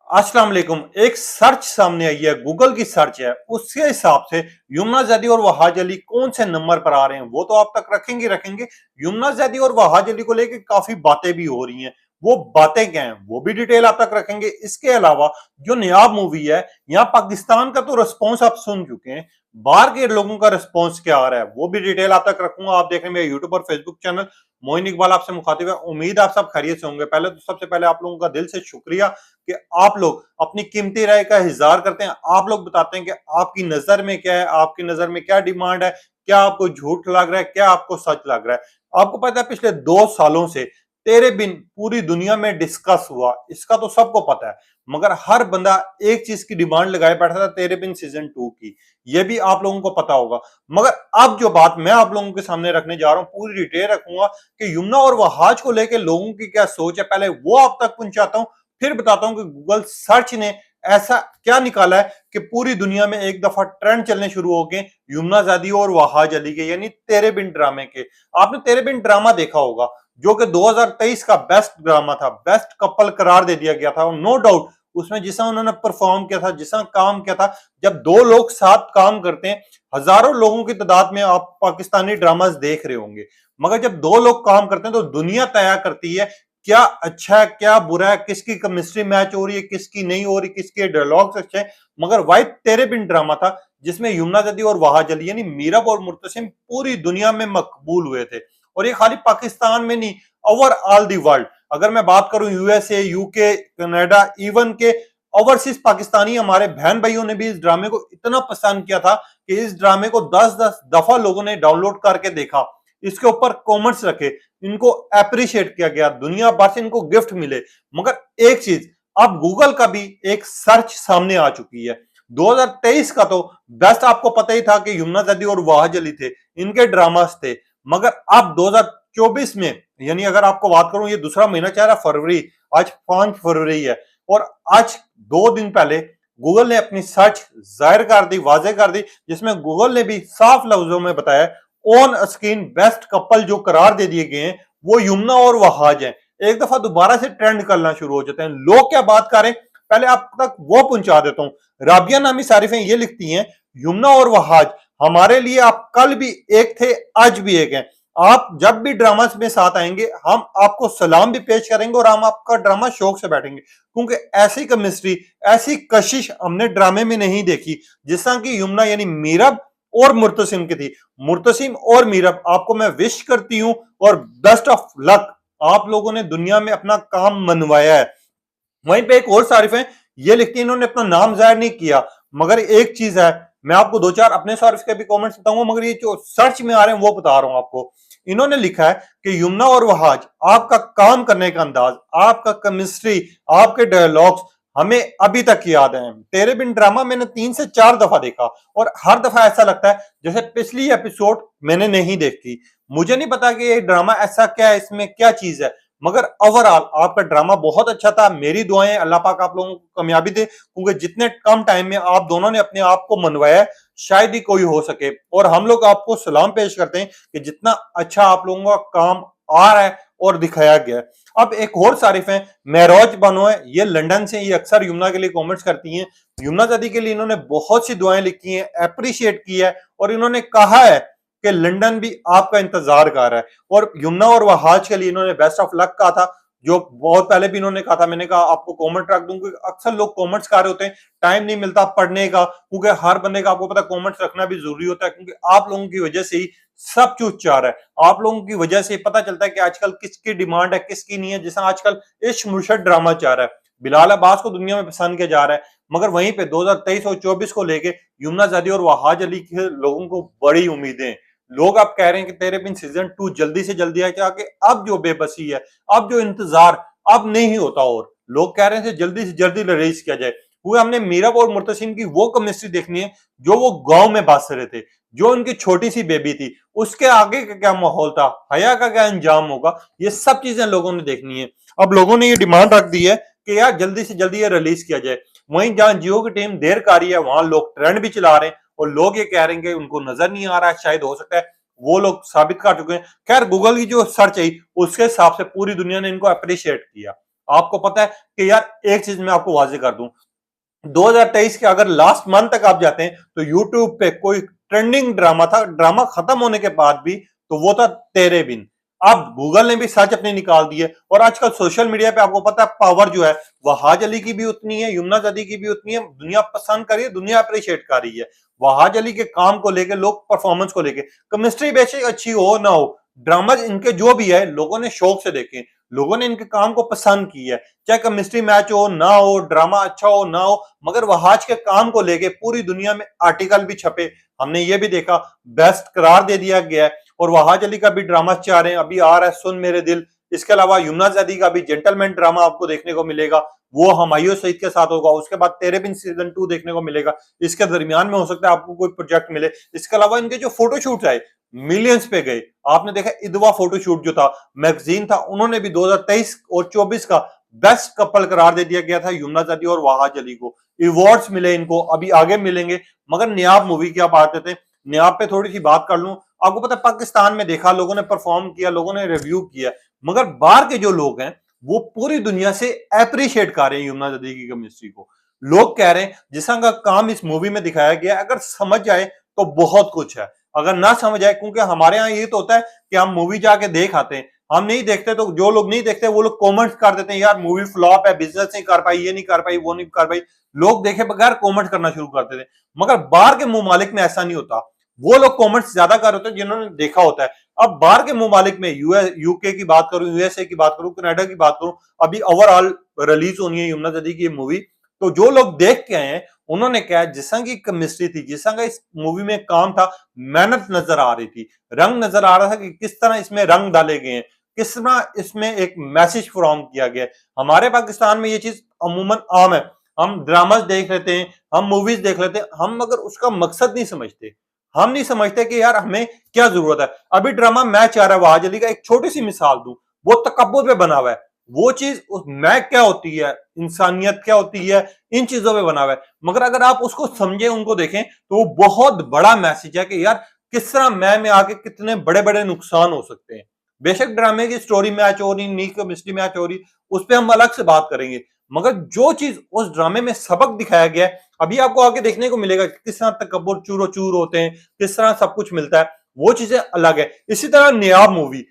अस्सलाम वालेकुम। एक सर्च सामने आई है, गूगल की सर्च है, उसके हिसाब से यमुना जैदी और वहाज अली कौन से नंबर पर आ रहे हैं वो तो आप तक रखेंगे। यमुना जैदी और वहाज अली को लेकर काफी बातें भी हो रही हैं। वो बातें क्या हैं वो भी डिटेल आप तक रखेंगे। इसके अलावा जो नयाब मूवी है, यहाँ पाकिस्तान का तो रिस्पॉन्स आप सुन चुके हैं, बाहर के लोगों का रिस्पॉन्स क्या आ रहा है वो भी डिटेल आप तक रखूंगा। आप देख रहे हैं मेरे यूट्यूब और फेसबुक चैनल। मोइन इकबाल आपसे मुखातिब है। उम्मीद आप सब खैरियत से होंगे। पहले तो सबसे पहले आप लोगों का दिल से शुक्रिया कि आप लोग अपनी कीमती राय का इज़हार करते हैं। आप लोग बताते हैं कि आपकी नजर में क्या है, आपकी नजर में क्या डिमांड है, क्या आपको झूठ लग रहा है, क्या आपको सच लग रहा है। आपको पता है पिछले 2 सालों से तेरे बिन पूरी दुनिया में डिस्कस हुआ, इसका तो सबको पता है, मगर हर बंदा एक चीज की डिमांड लगाए बैठा था, तेरे बिन सीजन 2 की। यह भी आप लोगों को पता होगा। मगर अब जो बात मैं आप लोगों के सामने रखने जा रहा हूं पूरी डिटेल रखूंगा कि यमुना और वहाज को लेकर लोगों की क्या सोच है, पहले वो आप तक पहुंचाता हूं, फिर बताता हूं कि गूगल सर्च ने ऐसा क्या निकाला है कि पूरी दुनिया में एक दफा ट्रेंड चलने शुरू हो गए यमुना जैदी और वहाज अली के, यानी तेरे बिन ड्रामे के। आपने तेरे बिन ड्रामा देखा होगा, जो कि 2023 का बेस्ट ड्रामा था, बेस्ट कपल करार दे दिया गया था। और नो डाउट उसमें जिसा उन्होंने परफॉर्म किया था, जिसा काम किया था, जब दो लोग साथ काम करते हैं, हजारों लोगों की तादाद में आप पाकिस्तानी ड्रामास देख रहे होंगे, मगर जब दो लोग काम करते हैं तो दुनिया तय करती है क्या अच्छा है क्या बुरा है, किसकी केमिस्ट्री मैच हो रही है, किसकी नहीं हो रही, किसके डायलॉग्स अच्छे हैं। मगर वाई तेरे बिन ड्रामा था जिसमें यमुना जदी और वहाज अली यानी मीरब और मुर्तसिम पूरी दुनिया में मकबूल हुए थे। और ये खाली पाकिस्तान में नहीं, ओवर ऑल दी वर्ल्ड। अगर मैं बात करूं यूएसए, यूके, कनाडा, इवन के ओवरसीज पाकिस्तानी हमारे बहन भाइयों ने भी इस ड्रामे को इतना पसंद किया था कि इस ड्रामे को 10-10 दफा लोगों ने डाउनलोड करके देखा, इसके ऊपर कमेंट्स रखे, इनको अप्रिशिएट किया गया, दुनिया भर से इनको गिफ्ट मिले। मगर एक चीज, अब गूगल का भी एक सर्च सामने आ चुकी है। 2023 का तो बेस्ट आपको पता ही था कि यमुना जदी और वहाज अली थे, इनके ड्रामास थे। मगर अब 2024 में, यानी अगर आपको बात करूं, ये दूसरा महीना चल रहा फरवरी, आज 5 फरवरी है, और आज 2 दिन पहले गूगल ने अपनी सर्च जाहिर कर दी, वाजे कर दी, जिसमें गूगल ने भी साफ लफ्जों में बताया ऑन स्क्रीन बेस्ट कपल जो करार दे दिए गए हैं वो यमुना और वहाज हैं। एक दफा दोबारा से ट्रेंड करना शुरू हो जाते हैं। लोग क्या बात करें, पहले आप तक वो पहुंचा देता हूं। राबिया नामी सारिफें ये लिखती हैं, यमुना और वहाज हमारे लिए आप कल भी एक थे, आज भी एक हैं। आप जब भी ड्रामा में साथ आएंगे हम आपको सलाम भी पेश करेंगे और हम आपका ड्रामा शौक से बैठेंगे, क्योंकि ऐसी केमिस्ट्री, ऐसी कशिश हमने ड्रामे में नहीं देखी जिस तरह की यमुना यानी मीरब और मुर्तसिम की थी। मुर्तसिम और मीरब, आपको मैं विश करती हूं और बेस्ट ऑफ लक। आप लोगों ने दुनिया में अपना काम मनवाया है। वहीं पे एक और सारिफ है, ये लिखती है, इन्होंने अपना नाम जाहिर नहीं किया, मगर एक चीज है, मैं आपको 2-4 अपने सारिफ के भी कमेंट्स बताऊंगा, मगर ये जो सर्च में आ रहे हैं वो बता रहा हूं आपको। इन्होंने लिखा है कि यमुना और वहाज, आपका काम करने का अंदाज, आपका केमिस्ट्री, आपके डायलॉग्स हमें अभी तक याद है। तेरे बिन ड्रामा मैंने 3 से 4 दफा देखा और हर दफा ऐसा लगता है जैसे पिछली एपिसोड मैंने नहीं देखी। मुझे नहीं पता कि ये ड्रामा ऐसा क्या है, इसमें क्या चीज है, मगर ओवरऑल आपका ड्रामा बहुत अच्छा था। मेरी दुआएं अल्लाह पाक आप लोगों को कामयाबी दे, क्योंकि जितने कम टाइम में आप दोनों ने अपने आप को मनवाया शायद ही कोई हो सके। और हम लोग आपको सलाम पेश करते हैं कि जितना अच्छा आप लोगों का काम आ रहा है और दिखाया गया है। अब एक और तारीफ है, महरोज बानो है, ये लंदन से, ये अक्सर यमुना के लिए कमेंट्स करती हैं। यमुना जदी के लिए इन्होंने बहुत सी दुआएं लिखी हैं, अप्रिशिएट की है, और इन्होंने कहा है कि लंदन भी आपका इंतजार कर रहा है। और यमुना और वहाज के लिए इन्होंने बेस्ट ऑफ लक कहा था, जो बहुत पहले भी इन्होंने कहा था। मैंने कहा आपको कमेंट रख दूं, अक्सर लोग कमेंट्स कर रहे होते हैं, टाइम नहीं मिलता पढ़ने का, क्योंकि हर बंदे का आपको पता कमेंट्स रखना भी जरूरी होता है, क्योंकि आप लोगों की वजह से ही सब कुछ चाह रहा है। आप लोगों की वजह से पता चलता है कि आजकल किसकी डिमांड है किसकी नहीं है। जैसा आजकल इश्क मुर्शद ड्रामा चाह रहा है, बिलाल अब्बास को दुनिया में पसंद किया जा रहा है, मगर वहीं पे 2023 और 24 को लेके यमुना जदी और वहाज अली के लोगों को बड़ी उम्मीदें। लोग अब कह रहे हैं कि तेरे बिन सीजन 2 जल्दी से जल्दी आए, क्या कि अब जो बेबसी है, अब जो इंतजार अब नहीं होता, और लोग कह रहे हैं जल्दी से जल्दी रिलीज किया जाए, क्योंकि हमने मीरब और मुर्तसिम की वो केमिस्ट्री देखनी है जो वो गांव में बस रहे थे, जो उनकी छोटी सी बेबी थी, उसके आगे का क्या माहौल था, हया का क्या अंजाम होगा, ये सब चीजें लोगों ने देखनी है। अब लोगों ने ये डिमांड रख दी है कि यार जल्दी से जल्दी ये रिलीज किया जाए। वहीं जहां जियो की टीम देर कर रही है, वहां लोग ट्रेंड भी चला रहे हैं, और लोग ये कह रहे हैं कि उनको नजर नहीं आ रहा है, शायद हो सकता है वो लोग साबित कर चुके हैं। खैर गूगल की जो सर्च आई उसके हिसाब से पूरी दुनिया ने इनको अप्रिशिएट किया। आपको पता है कि यार एक चीज मैं आपको वाजे कर दूं, 2023 के अगर लास्ट मंथ तक आप जाते हैं तो यूट्यूब पे कोई ट्रेंडिंग ड्रामा था, ड्रामा खत्म होने के बाद भी, तो वो था तेरे बिन। अब गूगल ने भी सर्च अपने निकाल दिए, और आजकल सोशल मीडिया पे आपको पता है पावर जो है वहाज अली की भी उतनी है, यमुना जदी की भी उतनी है। दुनिया पसंद कर रही है, दुनिया अप्रिशिएट कर रही है वहाज अली के काम को लेकर, लोग परफॉर्मेंस को लेकर। केमिस्ट्री बेशक अच्छी हो ना हो, ड्रामा इनके जो भी है लोगों ने शौक से देखे, लोगों ने इनके काम को पसंद किया है, चाहे केमिस्ट्री मैच हो ना हो, ड्रामा अच्छा हो ना हो, मगर वहाज के काम को लेके पूरी दुनिया में आर्टिकल भी छपे। हमने ये भी देखा बेस्ट करार दे दिया गया है, और वहाज अली का भी ड्रामा चाह रहे हैं, अभी आ रहा है सुन मेरे दिल। इसके अलावा यमुना जैदी का भी जेंटलमैन ड्रामा आपको देखने को मिलेगा, वो हुमायूं सईद के साथ होगा। उसके बाद तेरे बिन सीजन 2 देखने को मिलेगा, इसके दरमियान में हो सकता है आपको कोई प्रोजेक्ट मिले। इसके अलावा इनके जो फोटोशूट आए मिलियंस पे गए, आपने देखा इदवा फोटोशूट जो था मैगजीन था, उन्होंने भी 2023 और 24 का बेस्ट कपल करार दे दिया गया था यमुना जैदी और वहाज अली को। अवार्ड्स मिले इनको, अभी आगे मिलेंगे। मगर नियाब मूवी की आप बात करते हैं, नियाब पे थोड़ी सी बात कर लूं। आपको पता है पाकिस्तान में देखा, लोगों ने परफॉर्म किया, लोगों ने रिव्यू किया, मगर बाहर के जो लोग हैं वो पूरी दुनिया से अप्रिशिएट कर रहे हैं यमुना जदी की केमिस्ट्री को। लोग कह रहे हैं जिस तरह का काम इस मूवी में दिखाया गया, अगर समझ जाए तो बहुत कुछ है, अगर ना समझ आए, क्योंकि हमारे यहाँ ये तो होता है कि हम मूवी जाके देख आते हैं, हम नहीं देखते तो जो लोग नहीं देखते वो लोग कमेंट्स कर देते हैं, यार मूवी फ्लॉप है, बिजनेस नहीं कर पाई, ये नहीं कर पाई, वो नहीं कर पाई। लोग देखे बगैर कमेंट करना शुरू कर देते हैं। मगर बाहर के ममालिक में ऐसा नहीं होता, वो लोग कमेंट्स ज्यादा कर होते हैं जिन्होंने देखा होता है। अब बाहर के ममालिक में यूके की बात करूं, यूएसए की बात करूं, कनाडा की बात करूं, अभी ओवरऑल रिलीज होनी है यमुना जदी की मूवी, तो जो लोग देख के आए हैं उन्होंने क्या है, जिस तरह की केमिस्ट्री थी, जिस तरह का इस मूवी में काम था, मेहनत नजर आ रही थी, रंग नजर आ रहा था कि किस तरह इसमें रंग डाले गए हैं, किस तरह इसमें एक मैसेज फ्रॉम किया गया है। हमारे पाकिस्तान में ये चीज अमूमन आम है, हम ड्रामास देख लेते हैं, हम मूवीज देख लेते हैं, हम मगर उसका मकसद नहीं समझते। हम नहीं समझते कि यार हमें क्या जरूरत है। अभी ड्रामा मैच आ रहा है वहाज अली का, एक छोटी सी मिसाल दूं, वो तकब्बुर पे बना हुआ है, वो चीज मैं क्या होती है, इंसानियत क्या होती है, इन चीजों पे बना हुआ है। मगर अगर आप उसको समझें, उनको देखें, तो वो बहुत बड़ा मैसेज है कि यार किस तरह मैं में आके कितने बड़े बड़े नुकसान हो सकते हैं। बेशक ड्रामे की स्टोरी मैच हो रही, नी केमिस्ट्री मैच हो रही, उस पर हम अलग से बात करेंगे, मगर जो चीज उस ड्रामे में सबक दिखाया गया है, अभी आपको आगे देखने को मिलेगा कि किस तरह तकब्बुर चूरो चूर होते हैं, किस तरह सब कुछ मिलता है, वो चीजें अलग है। इसी तरह नियाब मूवी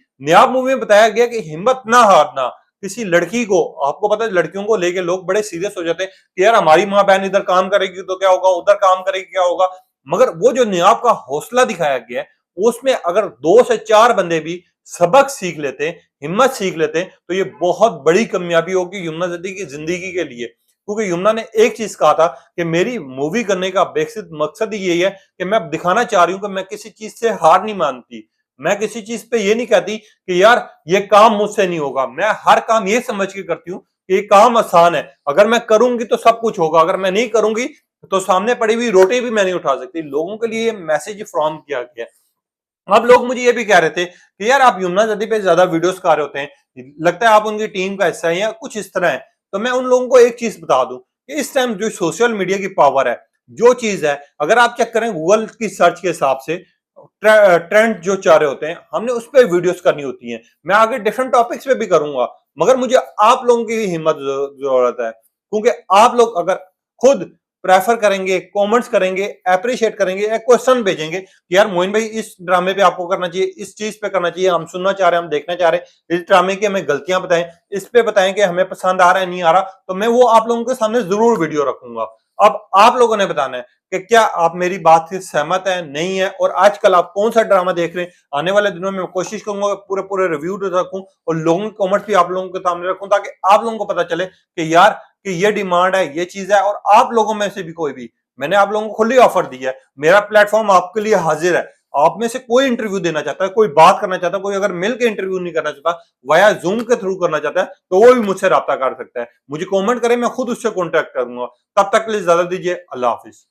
में बताया गया कि हिम्मत ना हारना। किसी लड़की को, आपको पता है लड़कियों को लेके लोग बड़े सीरियस हो जाते हैं कि यार हमारी माँ बहन इधर काम करेगी तो क्या होगा, उधर काम करेगी क्या होगा। मगर वो जो नियाब का हौसला दिखाया गया है, उसमें अगर 2 से 4 बंदे भी सबक सीख लेते, हिम्मत सीख लेते, तो ये बहुत बड़ी कामयाबी होगी यमुना जदी की जिंदगी के लिए। क्योंकि यमुना ने एक चीज कहा था कि मेरी मूवी करने का बेसिक मकसद ही यही है कि मैं दिखाना चाह रही हूं कि मैं किसी चीज से हार नहीं मानती, मैं किसी चीज पे ये नहीं कहती कि यार ये काम मुझसे नहीं होगा, मैं हर काम ये समझ के करती हूँ कि ये काम आसान है, अगर मैं करूंगी तो सब कुछ होगा, अगर मैं नहीं करूंगी तो सामने पड़ी हुई रोटी भी मैं नहीं उठा सकती। लोगों के लिए ये मैसेज फ्रॉम किया गया। अब लोग मुझे ये भी कह रहे थे कि यार आप यमुना जदी पे ज्यादा वीडियोस कर रहे होते हैं, लगता है आप उनकी टीम का हिस्सा है या कुछ इस तरह है। तो मैं उन लोगों को एक चीज बता दूं कि इस टाइम जो सोशल मीडिया की पावर है, जो चीज है, अगर आप चेक करें गूगल की सर्च के हिसाब से ट्रेंड जो चाह रहे होते हैं, हमने उस पर वीडियोस करनी होती हैं। मैं आगे डिफरेंट टॉपिक्स पे भी करूंगा, मगर मुझे आप लोगों की हिम्मत जरूरत है, क्योंकि आप लोग अगर खुद प्रेफर करेंगे, कमेंट्स करेंगे, अप्रिशिएट करेंगे, एक क्वेश्चन भेजेंगे कि यार मोइन भाई इस ड्रामे पे आपको करना चाहिए, इस चीज पे करना चाहिए, हम सुनना चाह रहे हैं, हम देखना चाह रहे हैं, इस ड्रामे की हमें गलतियां बताएं, इस पे बताएं कि हमें पसंद आ रहा है नहीं आ रहा, तो मैं वो आप लोगों के सामने जरूर वीडियो रखूंगा। अब आप लोगों ने बताना है कि क्या आप मेरी बात से सहमत है, नहीं है, और आजकल आप कौन सा ड्रामा देख रहे हैं। आने वाले दिनों में मैं कोशिश करूंगा पूरे पूरे रिव्यू रखूं और लोगों के कमेंट्स भी आप लोगों के सामने रखूं, ताकि आप लोगों को पता चले कि यार कि ये डिमांड है, ये चीज है, और आप लोगों में से भी कोई भी, मैंने आप लोगों को खुली ऑफर दी है, मेरा प्लेटफॉर्म आपके लिए हाजिर है। आप में से कोई इंटरव्यू देना चाहता है, कोई बात करना चाहता है, कोई अगर मिल के इंटरव्यू नहीं करना चाहता, वाया जूम के थ्रू करना चाहता है, तो वो भी मुझसे राब्ता कर सकता है। मुझे कमेंट करें, मैं खुद उससे कॉन्टेक्ट करूंगा। तब तक के लिए इजाजत दीजिए, अल्लाह हाफिज।